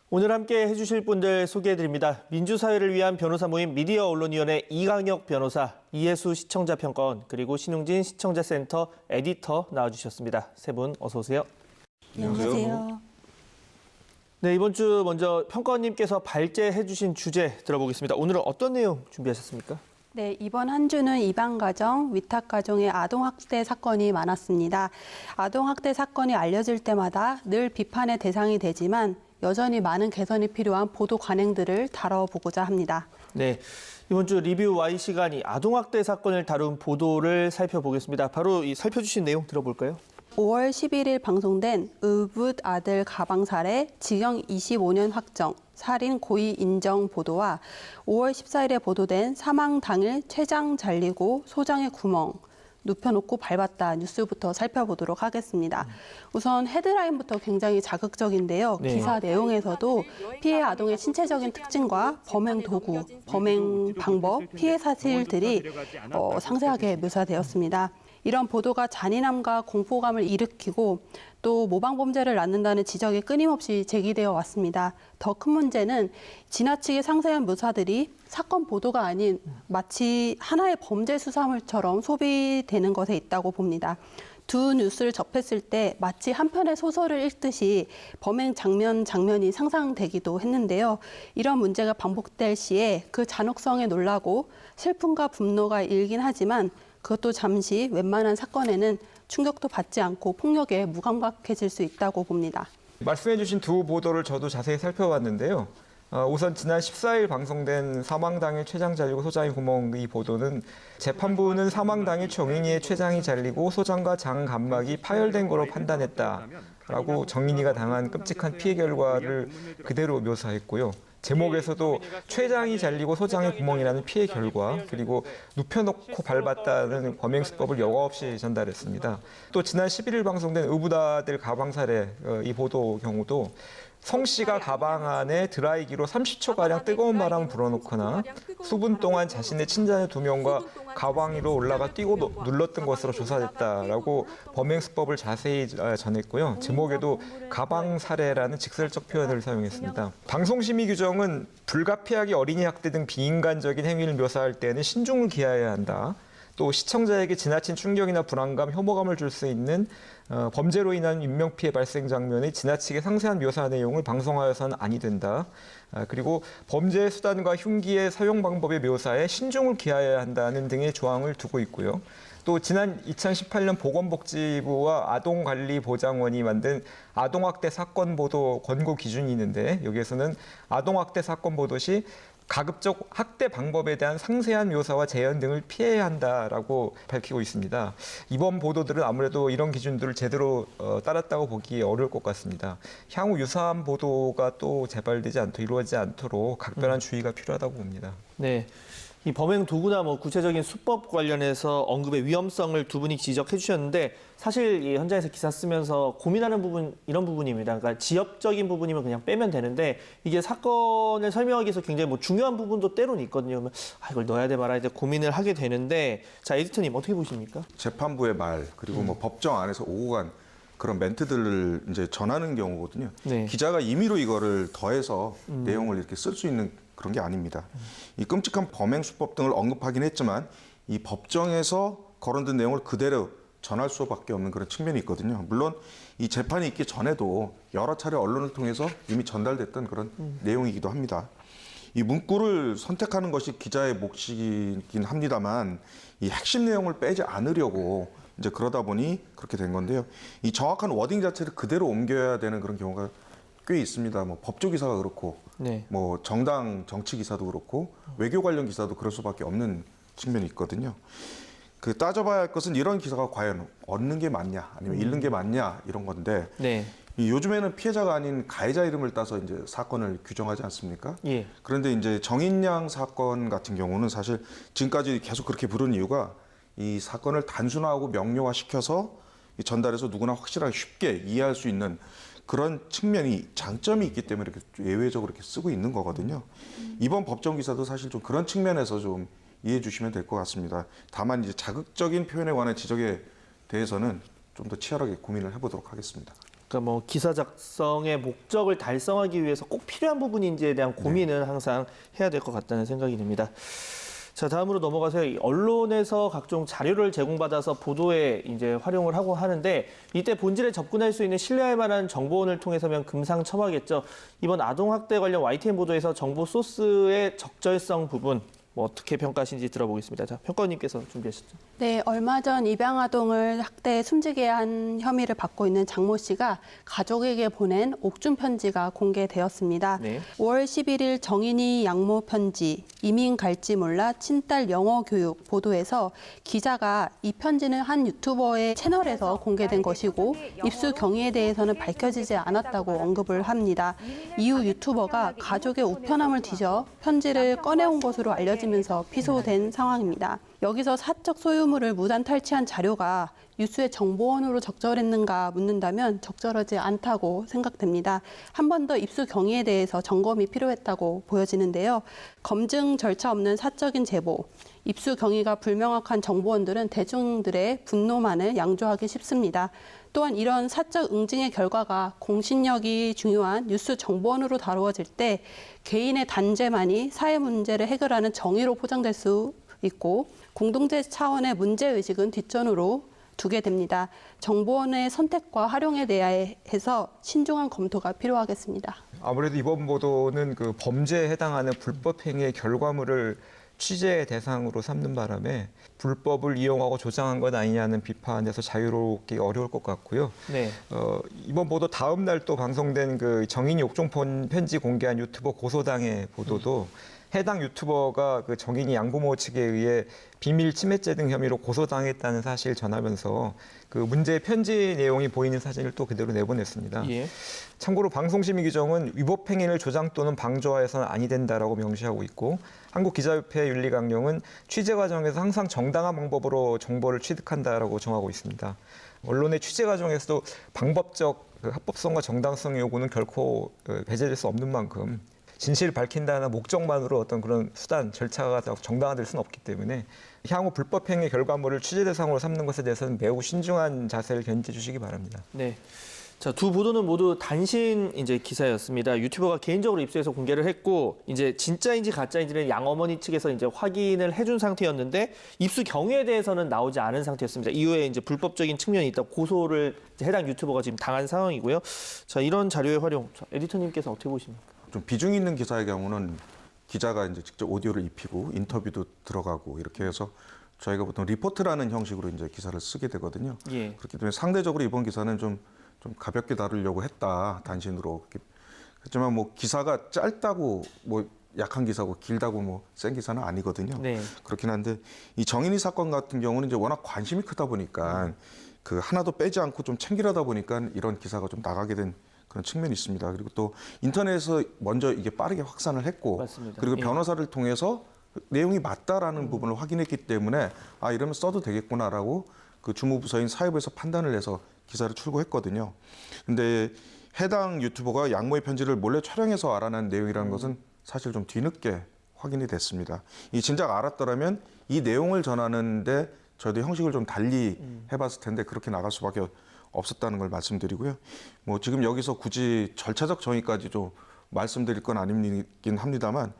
오늘 함께 해주실 분들 소개해드립니다. 민주사회를 위한 변호사 모임 미디어언론위원회 이강혁 변호사, 이혜수 시청자평가원, 그리고 신웅진 시청자센터 에디터 나와주셨습니다. 세 분 어서 오세요. 안녕하세요. 네, 이번 주 먼저 평가원님께서 발제해주신 주제 들어보겠습니다. 오늘은 어떤 내용 준비하셨습니까? 네, 이번 한 주는 입양가정, 위탁가정의 아동학대 사건이 많았습니다. 아동학대 사건이 알려질 때마다 늘 비판의 대상이 되지만 여전히 많은 개선이 필요한 보도 관행들을 다뤄보고자 합니다. 네, 이번 주 리뷰 Y 시간이 아동학대 사건을 다룬 보도를 살펴보겠습니다. 바로 이 살펴주신 내용 들어볼까요? 5월 11일 방송된 의붓 아들 가방 살해, 징역 25년 확정, 살인 고의 인정 보도와 5월 14일에 보도된 사망 당일 췌장 잘리고 소장의 구멍, 눕혀놓고 밟았다 뉴스부터 살펴보도록 하겠습니다. 우선 헤드라인부터 굉장히 자극적인데요. 네. 기사 내용에서도 피해 아동의 신체적인 특징과 범행 도구, 범행 방법, 피해 사실들이 상세하게 묘사되었습니다. 이런 보도가 잔인함과 공포감을 일으키고 또 모방범죄를 낳는다는 지적이 끊임없이 제기되어 왔습니다. 더 큰 문제는 지나치게 상세한 묘사들이 사건 보도가 아닌 마치 하나의 범죄 수사물처럼 소비되는 것에 있다고 봅니다. 두 뉴스를 접했을 때 마치 한 편의 소설을 읽듯이 범행 장면이 상상되기도 했는데요. 이런 문제가 반복될 시에 그 잔혹성에 놀라고 슬픔과 분노가 일긴 하지만 그것도 잠시 웬만한 사건에는 충격도 받지 않고 폭력에 무감각해질 수 있다고 봅니다. 말씀해 주신 두 보도를 저도 자세히 살펴봤는데요. 우선 지난 14일 방송된 사망 당일 췌장 잘리고 소장이 구멍 이 보도는 재판부는 사망 당일 정인이의 췌장이 잘리고 소장과 장 감막이 파열된 거로 판단했다라고 정인이가 당한 끔찍한 피해 결과를 그대로 묘사했고요. 제목에서도 췌장이 잘리고 소장의 구멍이라는 피해 결과, 그리고 눕혀놓고 밟았다는 범행 수법을 여과 없이 전달했습니다. 또 지난 11일 방송된 의붓아들 가방 살해 이 보도 경우도 성 씨가 가방 안에 드라이기로 30초가량 뜨거운 바람을 불어넣거나 수분 동안 자신의 친자녀 2명과 가방 위로 올라가 뛰고 눌렀던 것으로 조사됐다라고 범행 수법을 자세히 전했고요. 제목에도 가방 살해라는 직설적 표현을 사용했습니다. 방송심의 규정은 불가피하게 어린이 학대 등 비인간적인 행위를 묘사할 때는 신중을 기하여야 한다. 또 시청자에게 지나친 충격이나 불안감, 혐오감을 줄 수 있는 범죄로 인한 인명피해 발생 장면의 지나치게 상세한 묘사 내용을 방송하여서는 아니 된다. 그리고 범죄의 수단과 흉기의 사용 방법의 묘사에 신중을 기하여야 한다는 등의 조항을 두고 있고요. 또 지난 2018년 보건복지부와 아동관리보장원이 만든 아동학대 사건 보도 권고 기준이 있는데 여기에서는 아동학대 사건 보도 시 가급적 학대 방법에 대한 상세한 묘사와 재현 등을 피해야 한다라고 밝히고 있습니다. 이번 보도들은 아무래도 이런 기준들을 제대로 따랐다고 보기 어려울 것 같습니다. 향후 유사한 보도가 또 재발되지 않도록 이루어지지 않도록 각별한 주의가 필요하다고 봅니다. 네. 이 범행 도구나 구체적인 수법 관련해서 언급의 위험성을 두 분이 지적해 주셨는데 사실 이 현장에서 기사 쓰면서 고민하는 부분 이런 부분입니다. 그러니까 지엽적인 부분이면 그냥 빼면 되는데 이게 사건을 설명하기 위해서 굉장히 중요한 부분도 때로는 있거든요. 그러면 이걸 넣어야 돼 말아야 돼 고민을 하게 되는데 자 에디터님 어떻게 보십니까? 재판부의 말 그리고 법정 안에서 오고 간 그런 멘트들을 이제 전하는 경우거든요. 네. 기자가 임의로 이거를 더해서 내용을 이렇게 쓸 수 있는 그런 게 아닙니다. 이 끔찍한 범행 수법 등을 언급하긴 했지만 이 법정에서 거론된 내용을 그대로 전할 수밖에 없는 그런 측면이 있거든요. 물론 이 재판이 있기 전에도 여러 차례 언론을 통해서 이미 전달됐던 그런 내용이기도 합니다. 이 문구를 선택하는 것이 기자의 몫이긴 합니다만 이 핵심 내용을 빼지 않으려고 이제 그러다 보니 그렇게 된 건데요. 이 정확한 워딩 자체를 그대로 옮겨야 되는 그런 경우가 꽤 있습니다. 법조 기사가 그렇고, 네. 정당 정치 기사도 그렇고, 외교 관련 기사도 그럴 수밖에 없는 측면이 있거든요. 따져봐야 할 것은 이런 기사가 과연 얻는 게 맞냐, 아니면 잃는 게 맞냐 이런 건데, 네. 요즘에는 피해자가 아닌 가해자 이름을 따서 이제 사건을 규정하지 않습니까? 예. 그런데 이제 정인양 사건 같은 경우는 사실 지금까지 계속 그렇게 부른 이유가 이 사건을 단순화하고 명료화 시켜서 전달해서 누구나 확실하게 쉽게 이해할 수 있는 그런 측면이 장점이 있기 때문에 이렇게 예외적으로 이렇게 쓰고 있는 거거든요. 이번 법정 기사도 사실 좀 그런 측면에서 좀 이해해 주시면 될 것 같습니다. 다만 이제 자극적인 표현에 관한 지적에 대해서는 좀 더 치열하게 고민을 해보도록 하겠습니다. 그러니까 뭐 기사 작성의 목적을 달성하기 위해서 꼭 필요한 부분인지에 대한 고민은 항상 해야 될 것 같다는 생각이 듭니다. 자, 다음으로 넘어가서 언론에서 각종 자료를 제공받아서 보도에 이제 활용을 하고 하는데 이때 본질에 접근할 수 있는 신뢰할 만한 정보원을 통해서면 금상첨화겠죠. 이번 아동학대 관련 YTN 보도에서 정보 소스의 적절성 부분 뭐 어떻게 평가하시는지 들어보겠습니다. 자, 평가원님께서 준비하셨죠. 네, 얼마 전 입양 아동을 학대에 숨지게 한 혐의를 받고 있는 장모 씨가 가족에게 보낸 옥중 편지가 공개되었습니다. 네. 5월 11일 정인이 양모 편지, 이민 갈지 몰라 친딸 영어 교육 보도에서 기자가 이 편지는 한 유튜버의 채널에서 공개된 것이고 입수 경위에 대해서는 밝혀지지 않았다고 언급을 합니다. 이후 유튜버가 가족의 우편함을 뒤져 편지를 꺼내온 것으로 알려지면서 피소된 상황입니다. 여기서 사적 소유물을 무단 탈취한 자료가 뉴스의 정보원으로 적절했는가 묻는다면 적절하지 않다고 생각됩니다. 한 번 더 입수 경위에 대해서 점검이 필요했다고 보여지는데요. 검증 절차 없는 사적인 제보, 입수 경위가 불명확한 정보원들은 대중들의 분노만을 양조하기 쉽습니다. 또한 이런 사적 응징의 결과가 공신력이 중요한 뉴스 정보원으로 다루어질 때 개인의 단죄만이 사회 문제를 해결하는 정의로 포장될 수 있고 공동체 차원의 문제의식은 뒷전으로 두게 됩니다. 정보원의 선택과 활용에 대해서 신중한 검토가 필요하겠습니다. 아무래도 이번 보도는 그 범죄에 해당하는 불법 행위의 결과물을 취재 대상으로 삼는 바람에 불법을 이용하고 조장한 것 아니냐는 비판에서 자유롭기 어려울 것 같고요. 네. 이번 보도 다음 날 또 방송된 그 정인이 옥중 편지 공개한 유튜버 고소당의 보도도 해당 유튜버가 그 정인이 양부모 측에 의해 비밀 침해죄 등 혐의로 고소당했다는 사실을 전하면서 그 문제의 편지 내용이 보이는 사진을 또 그대로 내보냈습니다. 예. 참고로 방송심의 규정은 위법 행위를 조장 또는 방조하여서는 아니 된다라고 명시하고 있고 한국기자협회 윤리강령은 취재 과정에서 항상 정당한 방법으로 정보를 취득한다라고 정하고 있습니다. 언론의 취재 과정에서도 방법적 합법성과 정당성 요구는 결코 배제될 수 없는 만큼 진실을 밝힌다는 목적만으로 어떤 그런 수단, 절차가 정당화될 수는 없기 때문에 향후 불법 행위 결과물을 취재 대상으로 삼는 것에 대해서는 매우 신중한 자세를 견지해 주시기 바랍니다. 네. 자, 두 보도는 모두 단신 이제 기사였습니다. 유튜버가 개인적으로 입수해서 공개를 했고 이제 진짜인지 가짜인지는 양 어머니 측에서 이제 확인을 해준 상태였는데 입수 경위에 대해서는 나오지 않은 상태였습니다. 이후에 이제 불법적인 측면이 있다 고소를 이제 해당 유튜버가 지금 당한 상황이고요. 자, 이런 자료의 활용, 자, 에디터님께서 어떻게 보십니까? 좀 비중 있는 기사의 경우는 기자가 이제 직접 오디오를 입히고 인터뷰도 들어가고 이렇게 해서 저희가 보통 리포트라는 형식으로 이제 기사를 쓰게 되거든요. 예. 그렇기 때문에 상대적으로 이번 기사는 좀 가볍게 다루려고 했다 단신으로. 그렇지만 뭐 기사가 짧다고 뭐 약한 기사고 길다고 뭐 센 기사는 아니거든요. 네. 그렇긴 한데 이 정인이 사건 같은 경우는 이제 워낙 관심이 크다 보니까 그 하나도 빼지 않고 좀 챙기려다 보니까 이런 기사가 좀 나가게 된 그런 측면이 있습니다. 그리고 또 인터넷에서 먼저 이게 빠르게 확산을 했고 맞습니다. 그리고 예. 변호사를 통해서 내용이 맞다라는 부분을 확인했기 때문에 아 이러면 써도 되겠구나라고 그 주무부서인 사회부에서 판단을 해서 기사를 출고했거든요. 근데 해당 유튜버가 양모의 편지를 몰래 촬영해서 알아낸 내용이라는 것은 사실 좀 뒤늦게 확인이 됐습니다. 이 진작 알았더라면 이 내용을 전하는데 저희도 형식을 좀 달리 해봤을 텐데 그렇게 나갈 수밖에 없었다는 걸 말씀드리고요. 뭐 지금 여기서 굳이 절차적 정의까지 좀 말씀드릴 건 아니긴 합니다만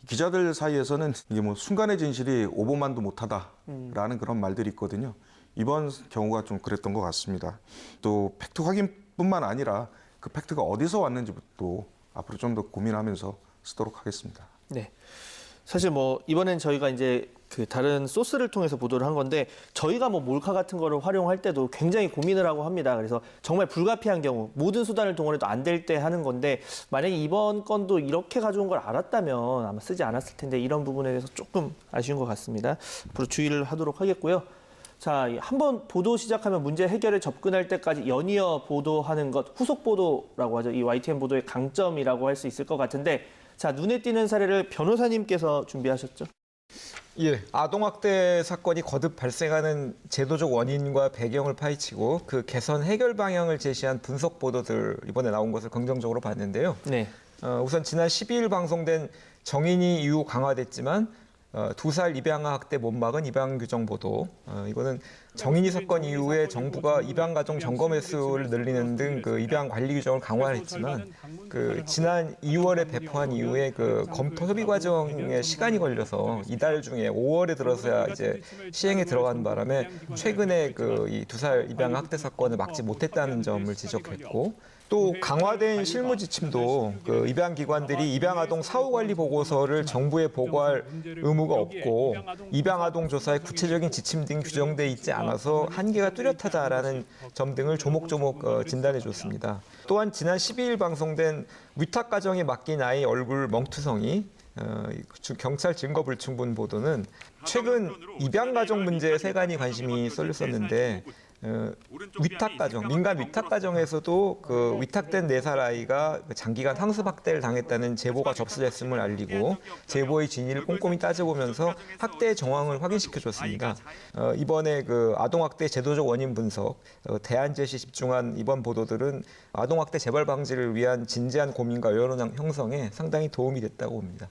기자들 사이에서는 이게 뭐 순간의 진실이 5분만도 못하다라는 그런 말들이 있거든요. 이번 경우가 좀 그랬던 것 같습니다. 또 팩트 확인뿐만 아니라 그 팩트가 어디서 왔는지도 앞으로 좀 더 고민하면서 쓰도록 하겠습니다. 네. 사실 뭐 이번엔 저희가 이제 그 다른 소스를 통해서 보도를 한 건데 저희가 뭐 몰카 같은 거를 활용할 때도 굉장히 고민을 하고 합니다. 그래서 정말 불가피한 경우 모든 수단을 동원해도 안 될 때 하는 건데 만약에 이번 건도 이렇게 가져온 걸 알았다면 아마 쓰지 않았을 텐데 이런 부분에 대해서 조금 아쉬운 것 같습니다. 앞으로 주의를 하도록 하겠고요. 자, 한번 보도 시작하면 문제 해결에 접근할 때까지 연이어 보도하는 것, 후속 보도라고 하죠. 이 YTN 보도의 강점이라고 할 수 있을 것 같은데 자, 눈에 띄는 사례를 변호사님께서 준비하셨죠? 예, 아동학대 사건이 거듭 발생하는 제도적 원인과 배경을 파헤치고 그 개선 해결 방향을 제시한 분석 보도들 이번에 나온 것을 긍정적으로 봤는데요. 네. 우선 지난 12일 방송된 정인이 이후 강화됐지만 2살 입양아 학대 못 막은 입양 규정 보도. 이거는 정인이 사건 이후에 정부가 입양 가정 점검 횟수를 늘리는 등 그 입양 관리 규정을 강화했지만 그 지난 2월에 배포한 이후에 그 검토 협의 과정에 시간이 걸려서 이달 중에 5월에 들어서야 이제 시행에 들어간 바람에 최근에 그 이 2살 입양 학대 사건을 막지 못했다는 점을 지적했고, 또 강화된 실무 지침도 그 입양 기관들이 입양 아동 사후 관리 보고서를 정부에 보고할 의무가 없고 입양 아동 조사의 구체적인 지침 등 규정돼 있지 않아서 한계가 뚜렷하다라는 점 등을 조목조목 진단해 줬습니다. 또한 지난 12일 방송된 위탁 가정에 맡긴 아이 얼굴 멍투성이 경찰 증거 불충분 보도는 최근 입양 가정 문제에 세간이 관심이 쏠렸었는데 위탁 가정, 민간 위탁 가정에서도 그 위탁된 4살 아이가 장기간 상습 학대를 당했다는 제보가 접수됐음을 알리고 제보의 진위를 꼼꼼히 따져보면서 학대의 정황을 확인시켜줬습니다. 이번에 그 아동학대 제도적 원인 분석, 대안 제시 집중한 이번 보도들은 아동학대 재발 방지를 위한 진지한 고민과 여론 형성에 상당히 도움이 됐다고 봅니다.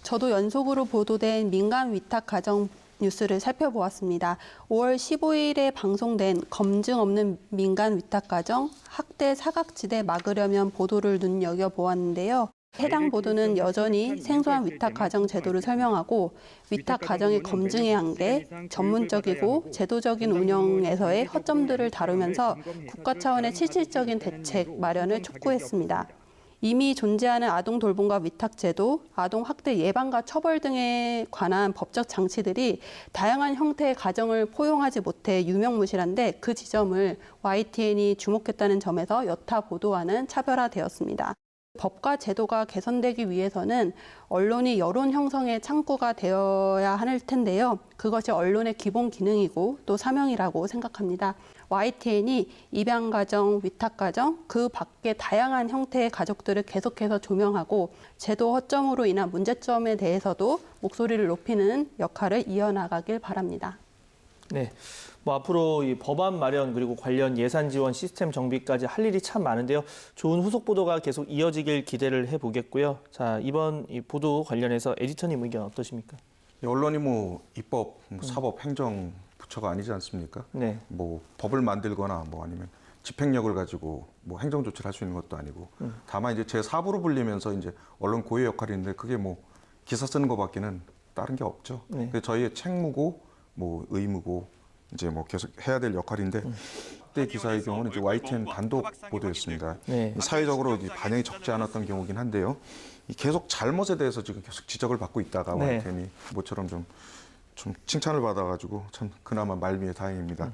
저도 연속으로 보도된 민간 위탁 가정 뉴스를 살펴보았습니다. 5월 15일에 방송된 검증 없는 민간 위탁 가정 학대 사각지대 막으려면 보도를 눈여겨보았는데요. 해당 보도는 여전히 생소한 위탁 가정 제도를 설명하고 위탁 가정의 검증의 한계, 전문적이고 제도적인 운영에서의 허점들을 다루면서 국가 차원의 실질적인 대책 마련을 촉구했습니다. 이미 존재하는 아동 돌봄과 위탁 제도, 아동 학대 예방과 처벌 등에 관한 법적 장치들이 다양한 형태의 가정을 포용하지 못해 유명무실한데 그 지점을 YTN이 주목했다는 점에서 여타 보도와는 차별화되었습니다. 법과 제도가 개선되기 위해서는 언론이 여론 형성의 창구가 되어야 할 텐데요. 그것이 언론의 기본 기능이고 또 사명이라고 생각합니다. YTN이 입양가정, 위탁가정, 그 밖의 다양한 형태의 가족들을 계속해서 조명하고 제도 허점으로 인한 문제점에 대해서도 목소리를 높이는 역할을 이어나가길 바랍니다. 네. 뭐 앞으로 이 법안 마련 그리고 관련 예산 지원 시스템 정비까지 할 일이 참 많은데요. 좋은 후속 보도가 계속 이어지길 기대를 해보겠고요. 자, 이번 이 보도 관련해서 에디터님 의견 어떠십니까? 언론이 뭐 입법, 사법, 행정 부처가 아니지 않습니까? 네. 뭐 법을 만들거나 뭐 아니면 집행력을 가지고 뭐 행정 조치를 할 수 있는 것도 아니고 다만 이제 제4부로 불리면서 이제 언론 고유 역할이 있는데 그게 뭐 기사 쓰는 것밖에는 다른 게 없죠. 네. 그게 저희의 책무고 뭐 의무고 이제 뭐 계속 해야 될 역할인데 그때 기사의 경우는 이제 YTN 단독 보도였습니다. 네. 사회적으로 이제 반영이 적지 않았던 경우긴 한데요. 이 계속 잘못에 대해서 지금 계속 지적을 받고 있다가 네. YTN이 모처럼 좀 칭찬을 받아가지고 참 그나마 말미에 다행입니다.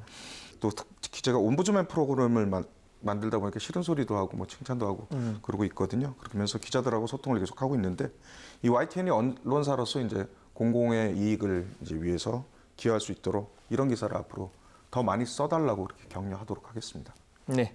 또 특히 제가 옴부즈맨 프로그램을 만들다 보니까 싫은 소리도 하고 뭐 칭찬도 하고 그러고 있거든요. 그러면서 기자들하고 소통을 계속 하고 있는데 이 YTN이 언론사로서 이제 공공의 이익을 이제 위해서 기여할 수 있도록 이런 기사를 앞으로 더 많이 써달라고 그렇게 격려하도록 하겠습니다. 네.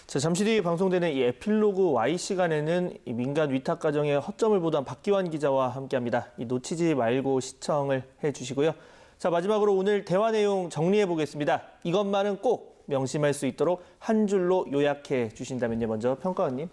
자, 잠시 뒤에 방송되는 이 에필로그 Y 시간에는 이 민간 위탁 가정의 허점을 보도한 박기환 기자와 함께합니다. 이 놓치지 말고 시청을 해주시고요. 자, 마지막으로 오늘 대화 내용 정리해 보겠습니다. 이것만은 꼭 명심할 수 있도록 한 줄로 요약해 주신다면요. 먼저 평가원님.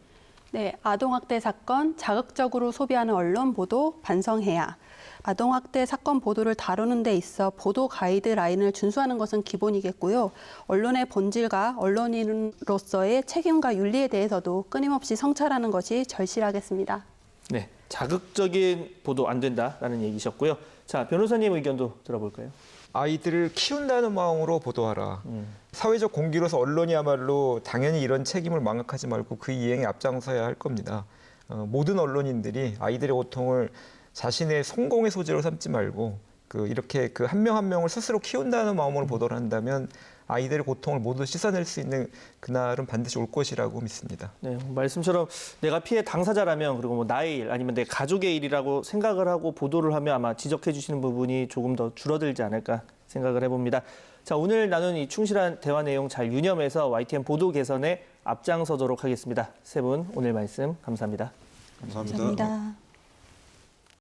네, 아동학대 사건 자극적으로 소비하는 언론 보도 반성해야. 아동학대 사건 보도를 다루는 데 있어 보도 가이드라인을 준수하는 것은 기본이겠고요. 언론의 본질과 언론인으로서의 책임과 윤리에 대해서도 끊임없이 성찰하는 것이 절실하겠습니다. 네, 자극적인 보도 안 된다라는 얘기셨고요. 자, 변호사님 의견도 들어볼까요? 아이들을 키운다는 마음으로 보도하라. 사회적 공기로서 언론이야말로 당연히 이런 책임을 망각하지 말고 그 이행에 앞장서야 할 겁니다. 모든 언론인들이 아이들의 고통을 자신의 성공의 소재로 삼지 말고 이렇게 그 한 명 한 명을 스스로 키운다는 마음으로 보도를 한다면 아이들의 고통을 모두 씻어낼 수 있는 그날은 반드시 올 것이라고 믿습니다. 네, 말씀처럼 내가 피해 당사자라면 그리고 뭐 나의 일 아니면 내 가족의 일이라고 생각을 하고 보도를 하면 아마 지적해 주시는 부분이 조금 더 줄어들지 않을까 생각을 해봅니다. 자, 오늘 나눈 이 충실한 대화 내용 잘 유념해서 YTN 보도 개선에 앞장서도록 하겠습니다. 세 분 오늘 말씀 감사합니다. 감사합니다. 감사합니다.